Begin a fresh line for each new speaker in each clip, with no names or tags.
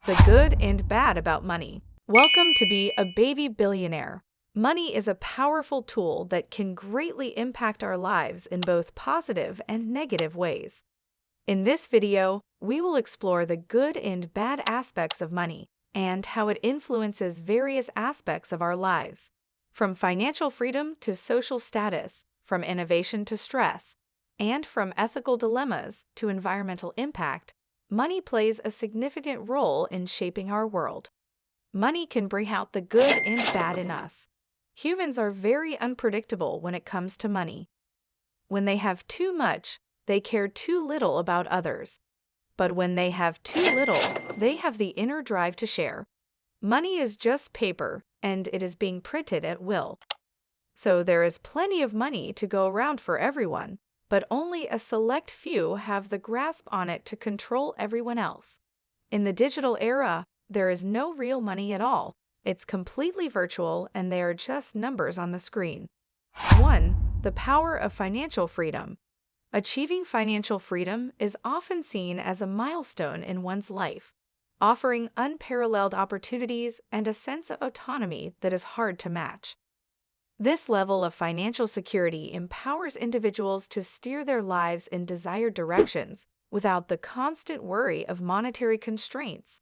The good and bad about money. Welcome to Be a Baby Billionaire. Money is a powerful tool that can greatly impact our lives in both positive and negative ways. In this video, we will explore the good and bad aspects of money and how it influences various aspects of our lives. From financial freedom to social status, from innovation to stress, and from ethical dilemmas to environmental impact, money plays a significant role in shaping our world. Money can bring out the good and bad in us. Humans are very unpredictable when it comes to money. When they have too much, they care too little about others. But when they have too little, they have the inner drive to share. Money is just paper, and it is being printed at will. So there is plenty of money to go around for everyone, but only a select few have the grasp on it to control everyone else. In the digital era, there is no real money at all. It's completely virtual, and they are just numbers on the screen. 1. The power of financial freedom. Achieving financial freedom is often seen as a milestone in one's life, offering unparalleled opportunities and a sense of autonomy that is hard to match. This level of financial security empowers individuals to steer their lives in desired directions without the constant worry of monetary constraints.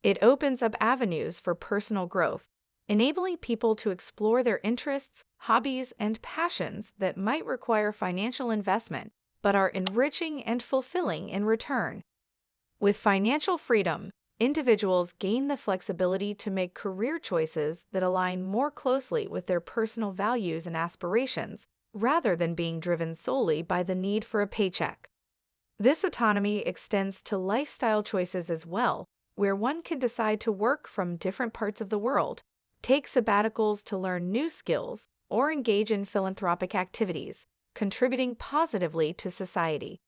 It opens up avenues for personal growth, enabling people to explore their interests, hobbies, and passions that might require financial investment but are enriching and fulfilling in return. With financial freedom, individuals gain the flexibility to make career choices that align more closely with their personal values and aspirations, rather than being driven solely by the need for a paycheck. This autonomy extends to lifestyle choices as well, where one can decide to work from different parts of the world, take sabbaticals to learn new skills, or engage in philanthropic activities, contributing positively to society.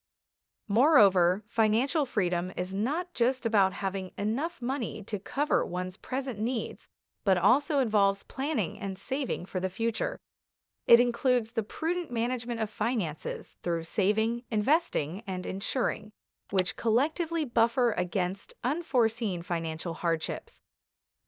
Moreover, financial freedom is not just about having enough money to cover one's present needs, but also involves planning and saving for the future. It includes the prudent management of finances through saving, investing, and insuring, which collectively buffer against unforeseen financial hardships.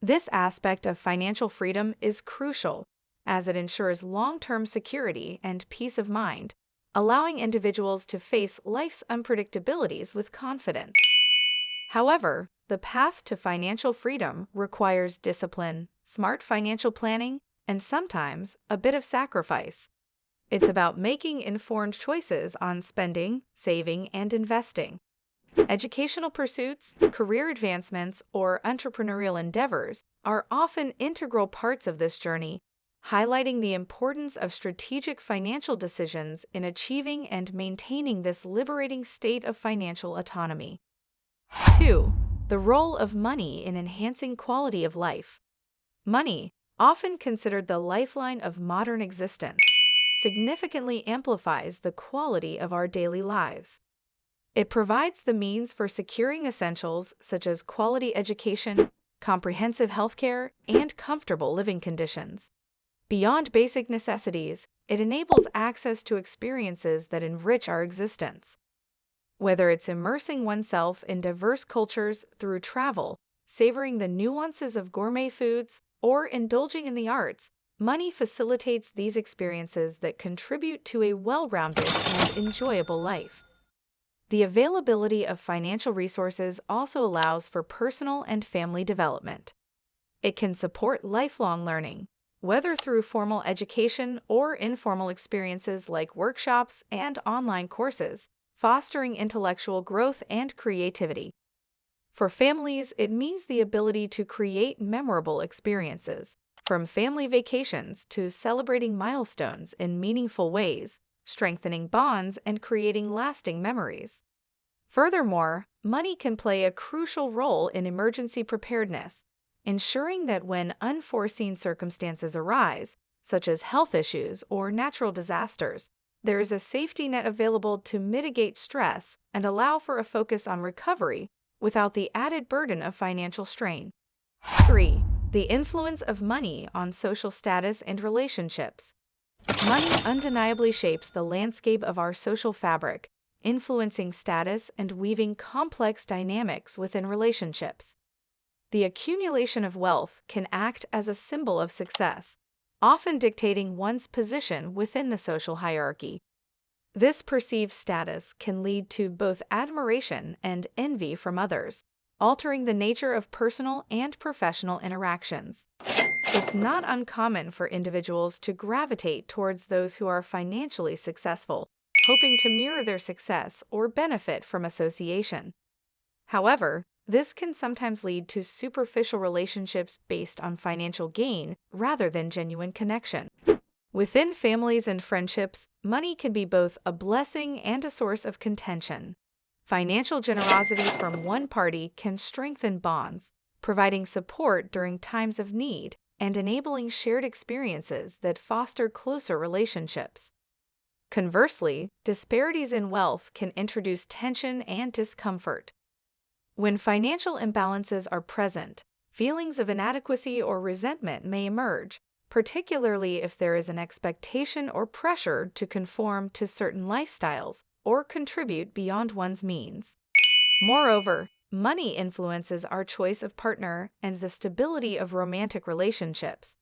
This aspect of financial freedom is crucial, as it ensures long-term security and peace of mind, allowing individuals to face life's unpredictabilities with confidence. However, the path to financial freedom requires discipline, smart financial planning, and sometimes a bit of sacrifice. It's about making informed choices on spending, saving, and investing. Educational pursuits, career advancements, or entrepreneurial endeavors are often integral parts of this journey, highlighting the importance of strategic financial decisions in achieving and maintaining this liberating state of financial autonomy. 2. The role of money in enhancing quality of life. Money, often considered the lifeline of modern existence, significantly amplifies the quality of our daily lives. It provides the means for securing essentials such as quality education, comprehensive healthcare, and comfortable living conditions. Beyond basic necessities, it enables access to experiences that enrich our existence. Whether it's immersing oneself in diverse cultures through travel, savoring the nuances of gourmet foods, or indulging in the arts, money facilitates these experiences that contribute to a well-rounded and enjoyable life. The availability of financial resources also allows for personal and family development. It can support lifelong learning, whether through formal education or informal experiences like workshops and online courses, fostering intellectual growth and creativity. For families, it means the ability to create memorable experiences, from family vacations to celebrating milestones in meaningful ways, strengthening bonds and creating lasting memories. Furthermore, money can play a crucial role in emergency preparedness, ensuring that when unforeseen circumstances arise, such as health issues or natural disasters, there is a safety net available to mitigate stress and allow for a focus on recovery without the added burden of financial strain. 3. The influence of money on social status and relationships. Money undeniably shapes the landscape of our social fabric, influencing status and weaving complex dynamics within relationships. The accumulation of wealth can act as a symbol of success, often dictating one's position within the social hierarchy. This perceived status can lead to both admiration and envy from others, altering the nature of personal and professional interactions. It's not uncommon for individuals to gravitate towards those who are financially successful, hoping to mirror their success or benefit from association. However, this can sometimes lead to superficial relationships based on financial gain rather than genuine connection. Within families and friendships, money can be both a blessing and a source of contention. Financial generosity from one party can strengthen bonds, providing support during times of need and enabling shared experiences that foster closer relationships. Conversely, disparities in wealth can introduce tension and discomfort. When financial imbalances are present, feelings of inadequacy or resentment may emerge, particularly if there is an expectation or pressure to conform to certain lifestyles or contribute beyond one's means. Moreover, money influences our choice of partner and the stability of romantic relationships.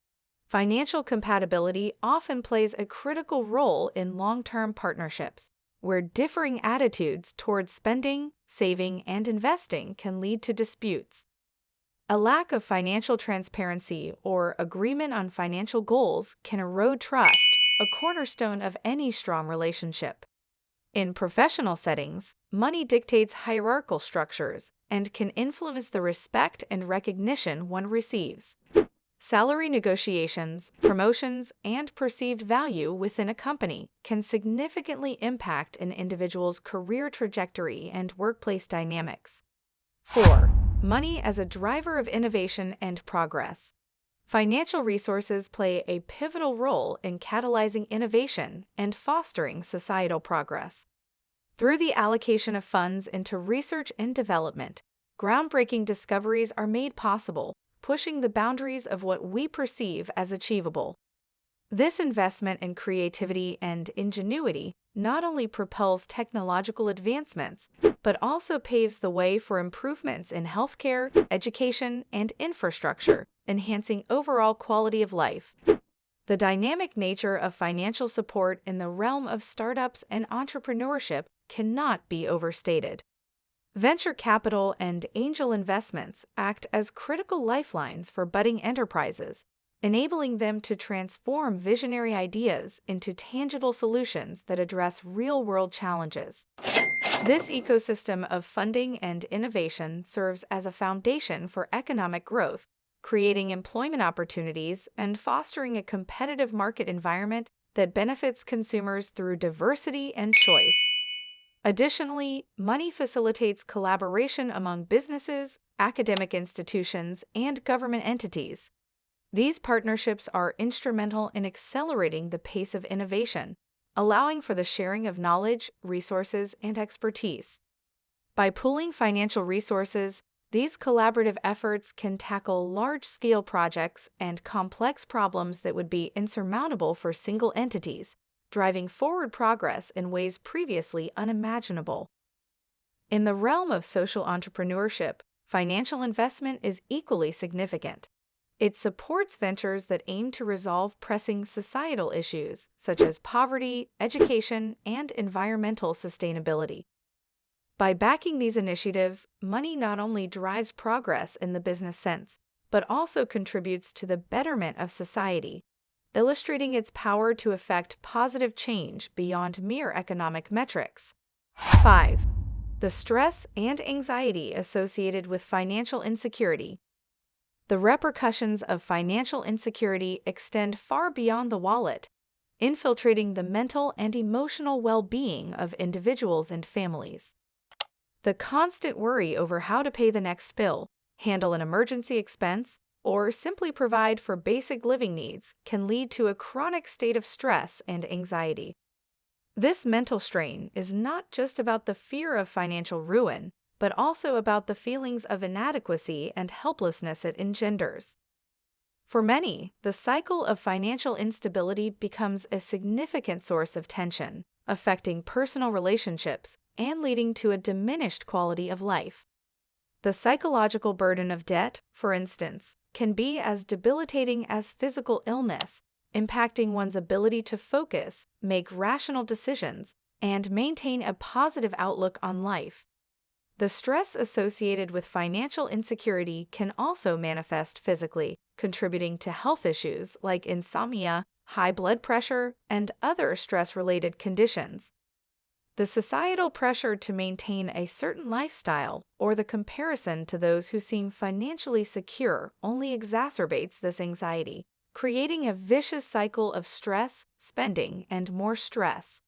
Financial compatibility often plays a critical role in long-term partnerships, where differing attitudes towards spending, saving, and investing can lead to disputes. A lack of financial transparency or agreement on financial goals can erode trust, a cornerstone of any strong relationship. In professional settings, money dictates hierarchical structures and can influence the respect and recognition one receives. Salary negotiations, promotions, and perceived value within a company can significantly impact an individual's career trajectory and workplace dynamics. 4. Money as a driver of innovation and progress. Financial resources play a pivotal role in catalyzing innovation and fostering societal progress. Through the allocation of funds into research and development, groundbreaking discoveries are made possible, pushing the boundaries of what we perceive as achievable. This investment in creativity and ingenuity not only propels technological advancements, but also paves the way for improvements in healthcare, education, and infrastructure, enhancing overall quality of life. The dynamic nature of financial support in the realm of startups and entrepreneurship cannot be overstated. Venture capital and angel investments act as critical lifelines for budding enterprises, enabling them to transform visionary ideas into tangible solutions that address real-world challenges. This ecosystem of funding and innovation serves as a foundation for economic growth, creating employment opportunities and fostering a competitive market environment that benefits consumers through diversity and choice. Additionally, money facilitates collaboration among businesses, academic institutions, and government entities. These partnerships are instrumental in accelerating the pace of innovation, allowing for the sharing of knowledge, resources, and expertise. By pooling financial resources, these collaborative efforts can tackle large-scale projects and complex problems that would be insurmountable for single entities, driving forward progress in ways previously unimaginable. In the realm of social entrepreneurship, financial investment is equally significant. It supports ventures that aim to resolve pressing societal issues such as poverty, education, and environmental sustainability. By backing these initiatives, money not only drives progress in the business sense, but also contributes to the betterment of society, illustrating its power to effect positive change beyond mere economic metrics. 5. The stress and anxiety associated with financial insecurity. The repercussions of financial insecurity extend far beyond the wallet, infiltrating the mental and emotional well-being of individuals and families. The constant worry over how to pay the next bill, handle an emergency expense, or simply provide for basic living needs can lead to a chronic state of stress and anxiety. This mental strain is not just about the fear of financial ruin, but also about the feelings of inadequacy and helplessness it engenders. For many, the cycle of financial instability becomes a significant source of tension, affecting personal relationships and leading to a diminished quality of life. The psychological burden of debt, for instance, can be as debilitating as physical illness, impacting one's ability to focus, make rational decisions, and maintain a positive outlook on life. The stress associated with financial insecurity can also manifest physically, contributing to health issues like insomnia, high blood pressure, and other stress-related conditions. The societal pressure to maintain a certain lifestyle or the comparison to those who seem financially secure only exacerbates this anxiety, creating a vicious cycle of stress, spending, and more stress.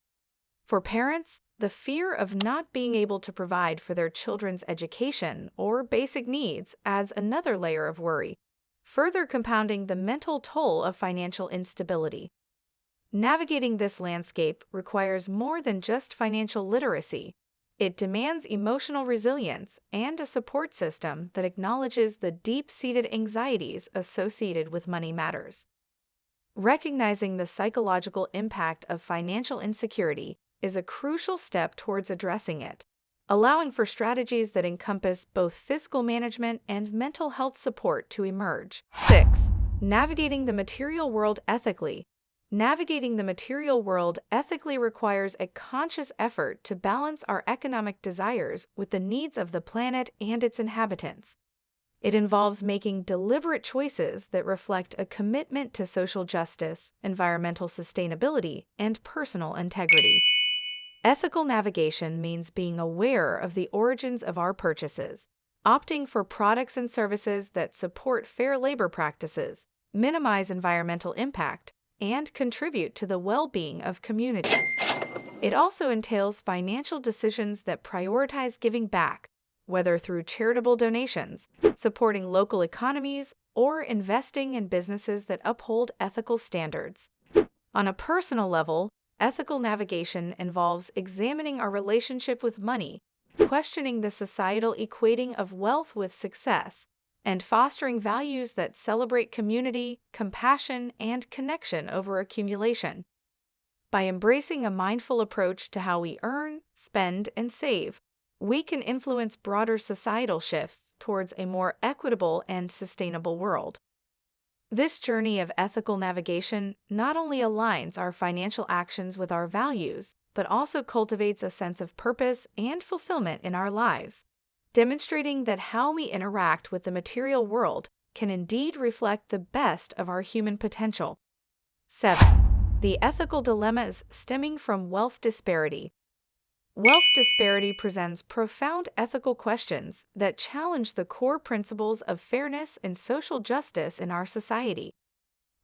For parents, the fear of not being able to provide for their children's education or basic needs adds another layer of worry, further compounding the mental toll of financial instability. Navigating this landscape requires more than just financial literacy. It demands emotional resilience and a support system that acknowledges the deep-seated anxieties associated with money matters. Recognizing the psychological impact of financial insecurity is a crucial step towards addressing it, allowing for strategies that encompass both fiscal management and mental health support to emerge. 6. Navigating the material world ethically. Navigating the material world ethically requires a conscious effort to balance our economic desires with the needs of the planet and its inhabitants. It involves making deliberate choices that reflect a commitment to social justice, environmental sustainability, and personal integrity. Ethical navigation means being aware of the origins of our purchases, opting for products and services that support fair labor practices, minimize environmental impact, and contribute to the well-being of communities. It also entails financial decisions that prioritize giving back, whether through charitable donations, supporting local economies, or investing in businesses that uphold ethical standards. On a personal level, ethical navigation involves examining our relationship with money, questioning the societal equating of wealth with success, and fostering values that celebrate community, compassion, and connection over accumulation. By embracing a mindful approach to how we earn, spend, and save, we can influence broader societal shifts towards a more equitable and sustainable world. This journey of ethical navigation not only aligns our financial actions with our values, but also cultivates a sense of purpose and fulfillment in our lives, demonstrating that how we interact with the material world can indeed reflect the best of our human potential. 7. The ethical dilemmas stemming from wealth disparity. Wealth disparity presents profound ethical questions that challenge the core principles of fairness and social justice in our society.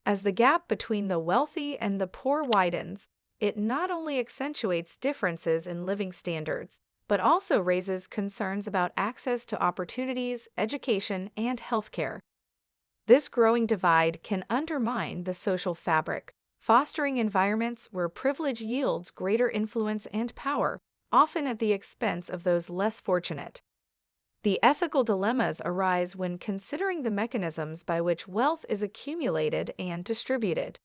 As the gap between the wealthy and the poor widens, it not only accentuates differences in living standards, but also raises concerns about access to opportunities, education, and healthcare. This growing divide can undermine the social fabric, fostering environments where privilege yields greater influence and power, often at the expense of those less fortunate. The ethical dilemmas arise when considering the mechanisms by which wealth is accumulated and distributed.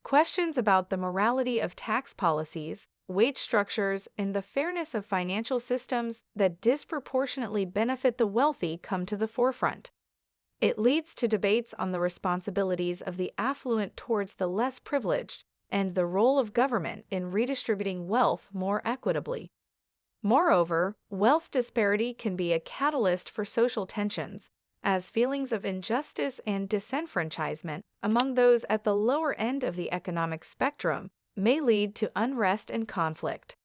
Questions about the morality of tax policies, wage structures, and the fairness of financial systems that disproportionately benefit the wealthy come to the forefront. It leads to debates on the responsibilities of the affluent towards the less privileged, and the role of government in redistributing wealth more equitably. Moreover, wealth disparity can be a catalyst for social tensions, as feelings of injustice and disenfranchisement among those at the lower end of the economic spectrum may lead to unrest and conflict.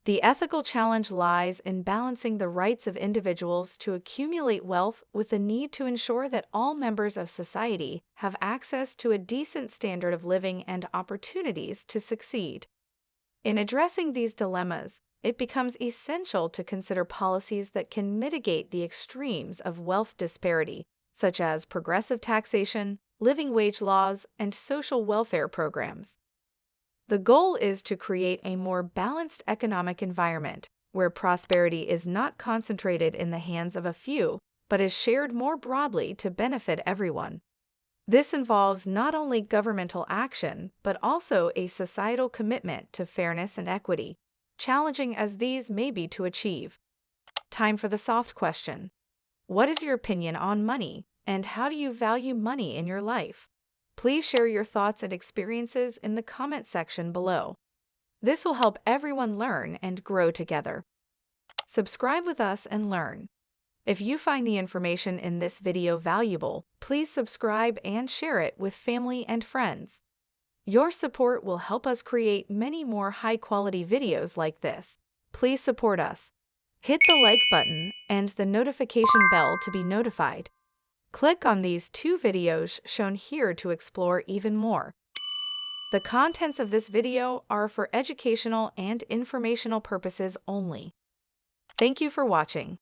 The ethical challenge lies in balancing the rights of individuals to accumulate wealth with the need to ensure that all members of society have access to a decent standard of living and opportunities to succeed. In addressing these dilemmas, it becomes essential to consider policies that can mitigate the extremes of wealth disparity, such as progressive taxation, living wage laws, and social welfare programs. The goal is to create a more balanced economic environment, where prosperity is not concentrated in the hands of a few, but is shared more broadly to benefit everyone. This involves not only governmental action, but also a societal commitment to fairness and equity, challenging as these may be to achieve. Time for the soft question. What is your opinion on money, and how do you value money in your life? Please share your thoughts and experiences in the comment section below. This will help everyone learn and grow together. Subscribe with us and learn. If you find the information in this video valuable, please subscribe and share it with family and friends. Your support will help us create many more high-quality videos like this. Please support us. Hit the like button and the notification bell to be notified. Click on these two videos shown here to explore even more. The contents of this video are for educational and informational purposes only. Thank you for watching.